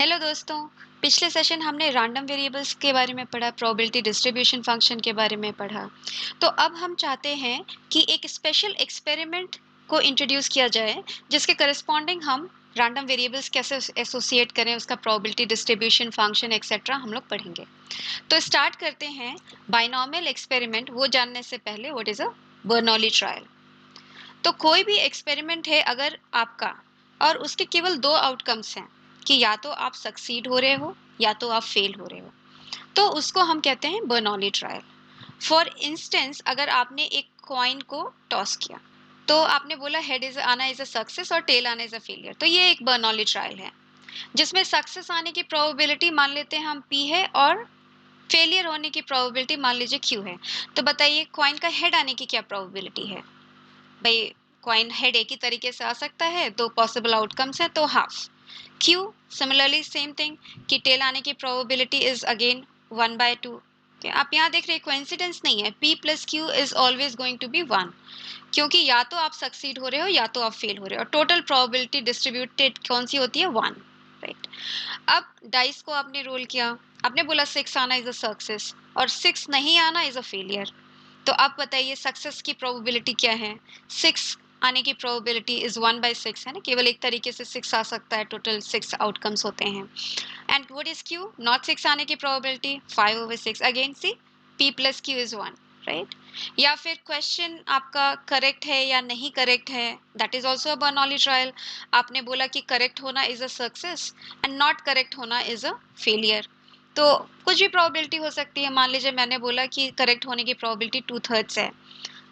Hello दोस्तों। पिछले session हमने रैंडम वेरिएबल्स के बारे में पढ़ा, प्रोबेबिलिटी डिस्ट्रीब्यूशन फंक्शन के बारे में पढ़ा। तो अब हम चाहते हैं कि एक स्पेशल एक्सपेरिमेंट को इंट्रोड्यूस किया जाए जिसके करस्पॉन्डिंग हम रैंडम वेरिएबल्स कैसे एसोसिएट करें, उसका प्रोबेबिलिटी डिस्ट्रीब्यूशन फंक्शन एक्सेट्रा हम लोग पढ़ेंगे। तो स्टार्ट करते हैं बाइनॉमियल एक्सपेरिमेंट वो जानने से पहले what is a Bernoulli trial. तो कोई भी एक्सपेरिमेंट है अगर आपका और उसके केवल दो आउटकम्स हैं कि या तो आप सक्सीड हो रहे हो या तो आप फेल हो रहे हो, तो उसको हम कहते हैं बर्नौली ट्रायल। फॉर इंस्टेंस, अगर आपने एक कॉइन को टॉस किया तो आपने बोला हेड इज आना इज अ सक्सेस और टेल आना इज अ फेलियर, तो ये एक बर्नौली ट्रायल है जिसमें सक्सेस आने की प्रोबेबिलिटी मान लेते हैं हम P है और फेलियर होने की प्रोबेबिलिटी मान लीजिए Q है। तो बताइए कॉइन का हेड आने की क्या प्रोबेबिलिटी है? भाई कॉइन हेड एक ही तरीके से आ सकता है, दो पॉसिबल आउटकम्स है तो half. Q similarly same thing कि टेल आने की प्रोबेबिलिटी इज अगेन 1/2। आप यहाँ देख रहे हैं कोइंसिडेंस नहीं है, P plus Q is always going to be 1, क्योंकि या तो आप सक्सीड हो रहे हो या तो आप फेल हो रहे हो और टोटल प्रोबेबिलिटी डिस्ट्रीब्यूटेड कौन सी होती है? 1, राइट। अब डाइस को आपने रोल किया, आपने बोला 6 आना इज अ सक्सेस और 6 नहीं आना इज अ फेलियर। तो अब बताइए सक्सेस की प्रोबेबिलिटी क्या है? 6 आने की प्रोबेबिलिटी इज 1/6 है ना, केवल एक तरीके से 6 आ सकता है, टोटल 6 आउटकम्स होते हैं। And what is Q? Not 6 आने की probability 5/6, again see P plus Q is 1, right. या फिर क्वेश्चन आपका करेक्ट है या नहीं करेक्ट है, that is also a Bernoulli trial. आपने बोला कि करेक्ट होना is a success and not correct होना इज अ फेलियर। तो कुछ भी प्रोबेबिलिटी हो सकती है। मान लीजिए मैंने बोला कि करेक्ट होने की प्रोबेबिलिटी 2/3 है,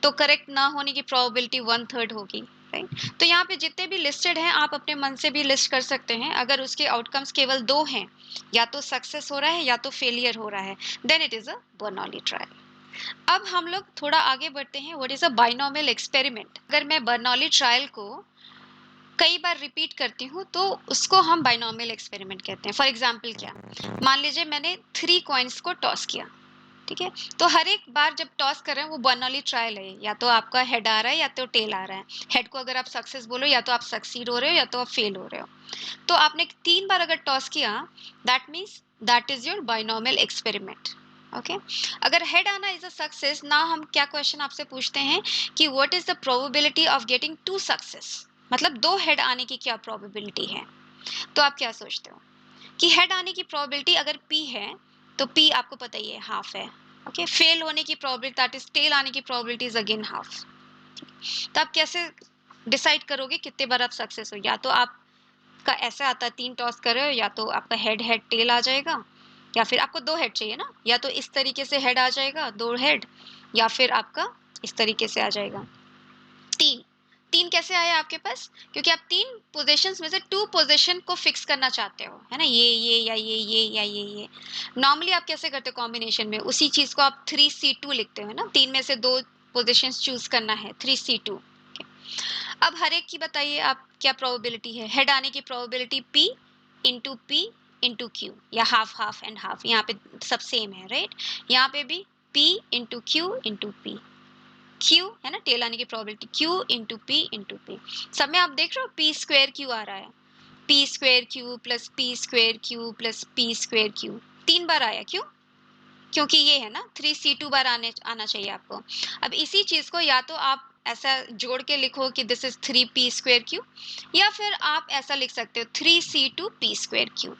तो करेक्ट ना होने की प्रोबेबिलिटी 1/3 होगी, राइट। तो यहाँ पे जितने भी लिस्टेड हैं आप अपने मन से भी लिस्ट कर सकते हैं। अगर उसके आउटकम्स केवल दो हैं, या तो सक्सेस हो रहा है या तो फेलियर हो रहा है, then it is a Bernoulli trial. अब हम लोग थोड़ा आगे बढ़ते हैं, what is a binomial experiment. अगर मैं बर्नौली ट्रायल को कई बार रिपीट करती हूँ तो उसको हम बाइनोमियल एक्सपेरिमेंट कहते हैं। फॉर एग्जाम्पल क्या, मान लीजिए मैंने 3 कॉइन्स को टॉस किया, ठीक है। तो हर एक बार जब टॉस कर रहे हैं वो बर्नौली ट्रायल है, या तो आपका हेड आ रहा है या तो टेल आ रहा है। हेड को अगर आप सक्सेस बोलो या तो आप सक्सीड हो रहे हो या तो आप फेल हो रहे हो। तो आपने 3 बार अगर टॉस किया, that means that is your binomial experiment. Okay, अगर हेड आना इज अ सक्सेस, ना हम क्या क्वेश्चन आपसे पूछते हैं कि what is the probability of getting 2 success, मतलब 2 हेड आने की क्या प्रोबेबिलिटी है। तो आप क्या सोचते हो कि हेड आने की प्रोबेबिलिटी अगर P है तो P आपको पता ही है हाफ है। ओके, फेल होने की प्रोबेबिलिटी दैट इज टेल आने की प्रोबेबिलिटी इज अगेन हाफ। तो आप कैसे डिसाइड करोगे कितने बार आप सक्सेस हो? या तो आपका ऐसा आता है 3 टॉस कर रहे हो, या तो आपका हेड हेड टेल आ जाएगा, या फिर आपको 2 हेड चाहिए ना, या तो इस तरीके से हेड आ जाएगा 2 हेड, या फिर आपका इस तरीके से आ जाएगा 3। 3 कैसे आया आपके पास? क्योंकि आप 3 पोजीशंस में से 2 पोजीशन को फिक्स करना चाहते हो, है ना, ये या ये या ये। नॉर्मली आप कैसे करते हो कॉम्बिनेशन में? उसी चीज को आप 3C2 लिखते हो, है ना, 3 में से 2 पोजीशंस चूज करना है, 3C2। अब हर एक की बताइए आप क्या प्रोबेबिलिटी है? हेड आने की प्रोबेबिलिटी P इंटू क्यू, या हाफ हाफ एंड हाफ, यहाँ पे सब सेम है, राइट। यहाँ पे भी P into Q into P. Q है ना, टेल आने की प्रोबेबिलिटी Q इंटू पी। सब में आप देख रहे हो P स्क्वेयर क्यू आ रहा है, P square Q plus P square Q plus P square Q, 3 बार आया। क्यों? क्योंकि ये है ना 3C2 बार आना चाहिए आपको। अब इसी चीज को या तो आप ऐसा जोड़ के लिखो कि this is 3P square Q, या फिर आप ऐसा लिख सकते हो 3C2P स्क्वेयर क्यू,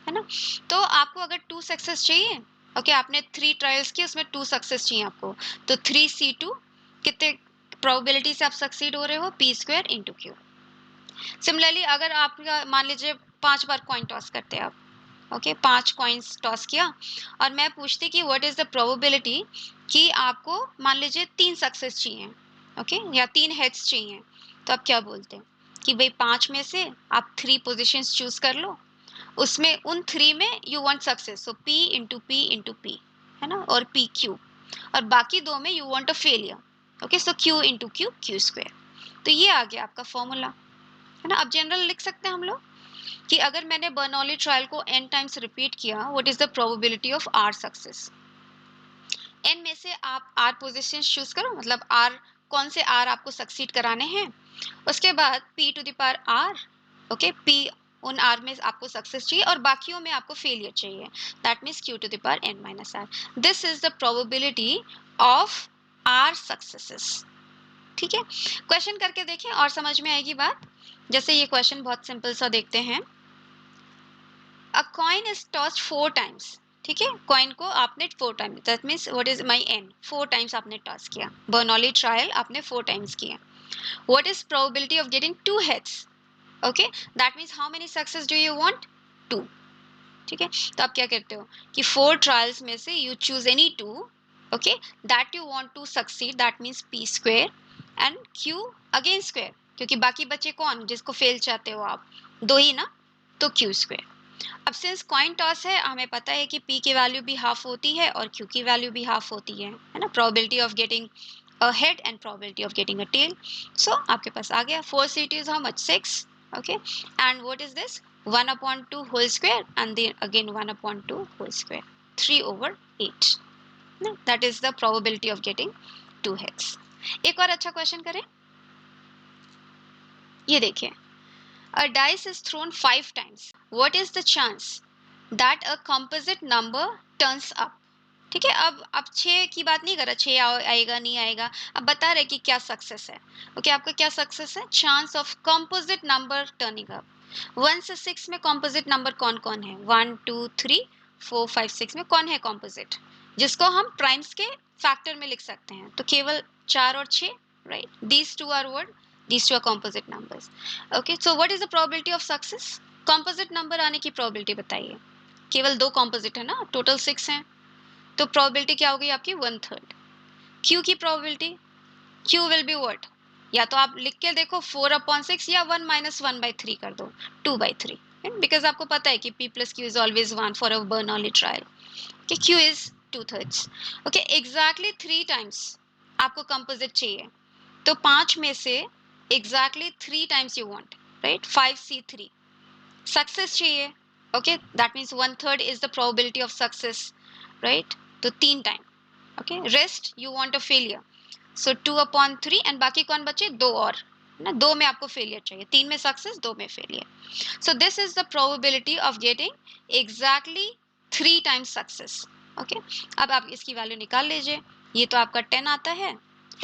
है ना। तो आपको अगर 2 सक्सेस चाहिए, ओके, आपने 3 ट्रायल्स किए उसमें 2 सक्सेस चाहिए आपको, तो 3C2 कितने प्रोबेबिलिटी से आप सक्सीड हो रहे हो? P square into Q. Similarly अगर आप मान लीजिए 5 बार कॉइन टॉस करते हैं आप, ओके, 5 कॉइन्स टॉस किया और मैं पूछती कि व्हाट इज द प्रोबेबिलिटी कि आपको मान लीजिए 3 सक्सेस चाहिए, ओके, या 3 हेड्स चाहिए, तो आप क्या बोलते हैं कि भाई 5 में से आप 3 पोजीशंस चूज कर लो, उसमें उन 3 में you want success, so P into P है ना, और PQ, और बाकी 2 में you want a failure, okay, so Q into Q Q square. तो ये आ गया आपका फॉर्मूला, है ना। अब जनरल लिख सकते हैं हम लोग कि अगर मैंने बर्नौली ट्रायल को n टाइम्स रिपीट किया, what is the probability of r success. n में से आप r पोजीशन चूज करो, मतलब r कौन से r आपको सक्सीड कराने हैं, उसके बाद p to the power r, okay, p उन आर में आपको सक्सेस चाहिए और बाकियों में आपको फेलियर चाहिए, that means q to the power n minus R. This is the probability of R successes. ठीक है, क्वेश्चन करके देखें और समझ में आएगी बात। जैसे ये क्वेश्चन बहुत सिंपल सा देखते हैं। अ कॉइन इज टॉस्ड 4 टाइम्स। ठीक है, कॉइन को आपने 4 times, that means what is my n, 4 times आपने टॉस किया। बर्नौली ट्रायल आपने 4 टाइम्स किया। What is probability of getting 2 heads? Okay, that means how many success do you want? 2। ठीक है, तो आप क्या करते हो कि 4 ट्रायल्स में से you choose any 2, okay, that you want to succeed, that means p square and q again square, क्योंकि बाकी बचे कौन जिसको फेल चाहते हो आप? 2 ही ना, तो q स्क्वायर। अब सिंस कॉइन टॉस है, हमें पता है कि p की वैल्यू भी हाफ होती है और q की वैल्यू भी हाफ होती है ना, probability of getting a head and probability of getting a tail. So आपके पास आ गया 4 ct is how much? 6। okay, and what is this? 1 upon 2 whole square and then again 1 upon 2 whole square, 3 over 8। no? That is the probability of getting 2 heads। एक और अच्छा question करें, ये देखिए। A dice is thrown 5 times. What is the chance that a composite number turns up? ठीक है, अब 6 की बात नहीं कर रहा, 6 आएगा नहीं आएगा, अब बता रहे कि क्या सक्सेस है। ओके, आपका क्या सक्सेस है? Chance of composite number turning up. 1 से 6 में कंपोजिट नंबर कौन कौन है? 1 2 3 4 5 6 में कौन है कंपोजिट जिसको हम प्राइम्स के फैक्टर में लिख सकते हैं? तो केवल 4 और 6, right? These two are what? These two are composite numbers. Okay, so what is the probability of success? Composite number आने की प्रोबेबिलिटी बताइए। केवल 2 कंपोजिट है ना, टोटल 6 हैं, तो प्रोबेबिलिटी क्या हो गई आपकी? 1/3। क्यू की probability, Q will be what? या तो आप लिख के देखो 4/6 या 1 माइनस 1/3 कर दो, 2/3, बिकॉज आपको पता है कि p plus Q is always 1 for a Bernoulli trial. कि q is 2/3। Okay, exactly 3 times आपको कंपोजिट चाहिए, तो 5 में से exactly 3 times you want, right? 5c3 success चाहिए। Okay, that means 1/3 is the probability of success, right? तो 3 time. Okay, rest you want a failure, so 2/3 and बाकी कौन बचे? 2 और ना, 2 में आपको फेलियर चाहिए, 3 में सक्सेस, 2 में failure. So this is the probability of getting exactly 3 times success. Okay, अब आप इसकी वैल्यू निकाल लीजिए। ये तो आपका 10 आता है,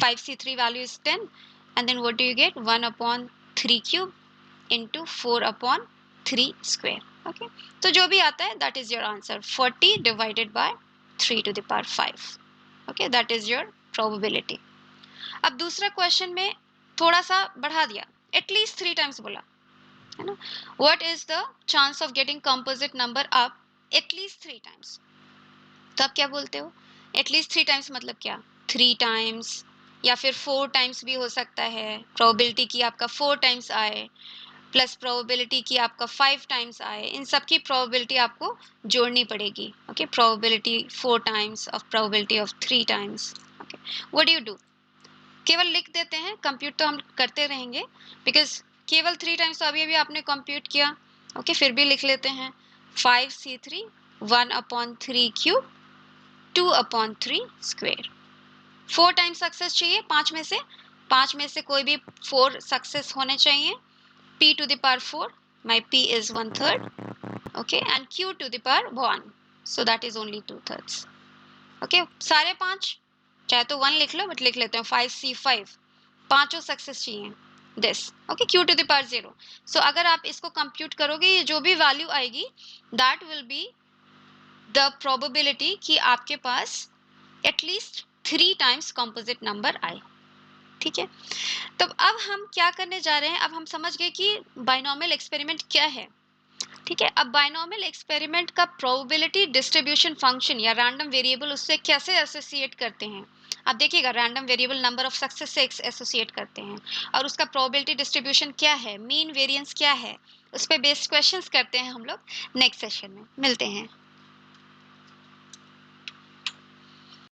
5c3 value is 10 and then what do you get? 1/3 cube into 4/3 square. Okay, तो जो भी आता है that is your answer, 40 divided by 3 to the power 5। Okay, that is your probability. अब दूसरा क्वेश्चन में थोड़ा सा बढ़ा दिया, एटलीस्ट 3 टाइम्स बोला है ना। What is the chance of getting composite number up at least 3 times? तो आप क्या बोलते हो? एटलीस्ट 3 टाइम्स मतलब क्या? 3 टाइम्स या फिर 4 टाइम्स भी हो सकता है। प्रोबेबिलिटी की आपका 4 टाइम्स आए प्लस प्रोबेबिलिटी की आपका 5 टाइम्स आए, इन सब की प्रोबेबिलिटी आपको जोड़नी पड़ेगी। Okay, probability 4 times of probability of 3 times. Okay, what do you do? केवल लिख देते हैं, कंप्यूट तो हम करते रहेंगे, बिकॉज केवल 3 टाइम्स तो अभी अभी आपने कंप्यूट किया। ओके, फिर भी लिख लेते हैं 5c3 1/3 cube 2/3 square. 4 times success चाहिए, 5 में से कोई भी 4 सक्सेस होने चाहिए। p to the power 4, my p is 1/3, okay, and q to the power 1, so that is only 2/3। okay, सारे 5, चाहे तो 1 लिख लो, बट लिख लेते हैं 5c5, पांचों सक्सेस चाहिए this. Okay, q to the power 0। सो अगर आप इसको कंप्यूट करोगे, ये जो भी वैल्यू आएगी that will be the probability कि आपके पास एटलीस्ट 3 टाइम्स कंपोजिट नंबर आए। ठीक है, तो अब हम क्या करने जा रहे हैं? अब हम समझ गए कि बाइनोमियल एक्सपेरिमेंट क्या है। ठीक है, अब बाइनोमियल एक्सपेरिमेंट का प्रोबेबिलिटी डिस्ट्रीब्यूशन फंक्शन या रैंडम वेरिएबल उससे कैसे एसोसिएट करते हैं। अब देखिएगा, random variable number of success से एसोसिएट करते हैं और उसका प्रोबेबिलिटी डिस्ट्रीब्यूशन क्या है, मीन वेरिएंस क्या है, उस पर बेस्ड क्वेश्चंस करते हैं हम लोग। नेक्स्ट सेशन में मिलते हैं।